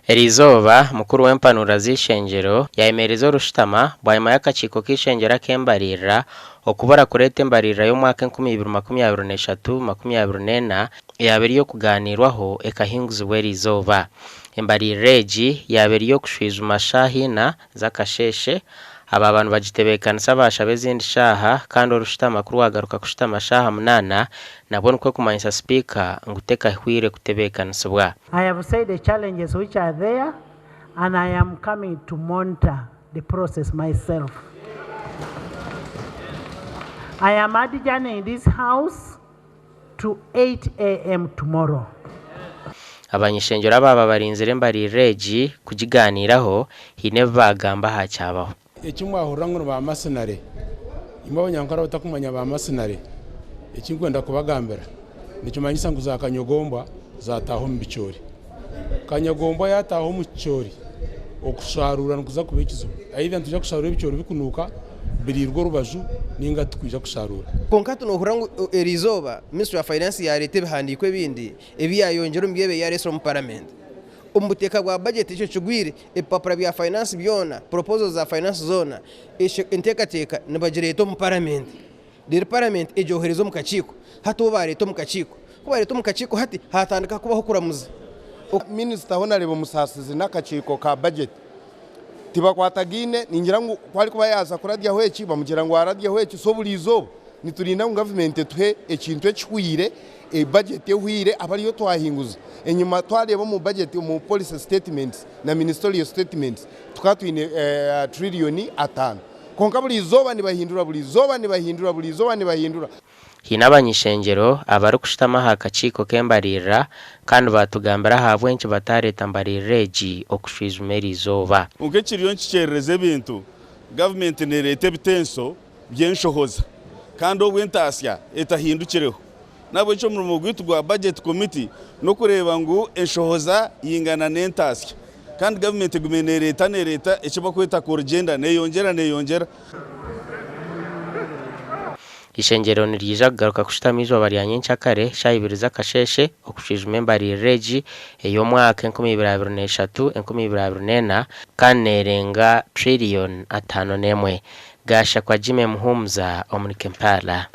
Erizoba mukuru w'empanura z'ishengero yayemereza orushutama bwanyima y'akaciko k'ishengero akembarira okubura kureta embarira y'omwaka 2023-24 yabere yo kuganirwaho ekahinguzibwa Erizoba. Embarira egi yabere yo kushwiza mashahina z'akasheshe aba bantu bagitebekanisa bashabe zindi shaha kandi orushutama kuri wagaruka kushutama shaha munana nabwo nuko kumanyisa Sipiika ngutekakwire kutebekanisibwa. I have said the challenges which are there and I am coming to monitor the process myself. I am adjourning this house to 8 a.m. tomorrow. Abanyishengero aba barinzire embarira egi kugiganiraho hine bagamba hacyabaho. Ekimwahura ngo ba masenare imabonyankara batakumanya ba masenare ekinkwenda kubagambira nikimanyisa ngo za Kanyogomba zataho mu bicori Kanyogomba yataho mu cicori okusharura nkuza kubikizo ayidan tujya kusharura ibicori bikunuka birirwo rubaju ninga tukwija kusharura konkato no hurango Erizoba Ministry of Finance ya leta bihandikwe bindi ebiyayongero mbyebe ya reso mu parliament umuteka gwa budget icyo cugwire epapura bya finance byona proposals za finance zona intekateka nibagireto mu parliament dir parliament ejoherezo mu kaciko hato bareto mu kaciko kubareto mu kaciko hati hatandika kubaho kuramuza minister honarebo musasizi nakaciko ka budget tibakwatagine ningira ngo kwari kuba yaza kuradya hweki bamugira ngo aradya hweki so bulizo niturinda ngo government tuhe ekintu ekikwire budget yehwire abariyo twahinguza enyuma twareba mu budget mu policy statements na ministerial statements tukatwine trillion 5 konka bulizoba nibahindura hinabanyishengero abari kushitama hakaciko kembarira kandi batugambira habwenci batareta mbarira egi okushwiza Erizoba unke kiriyo nkikerereze ebintu government nerete bitenso byenshohoza kandi obwentasya etahindukireho nabo cyo mu mugwitu gwa budget committee no kureba ngo enshohoza yingana n'entasya kandi government gumenereta nereta ekiba kweta ku agenda neyongera ishengero nirija kugaruka kushitama izuba rya nyincakare shayibiriza kasheshe okushwiza embarira egi eyo mwaka 2023-2024 kandi nerenga trillion 5 gasha kwa Jime Muhumza omuri Kampala.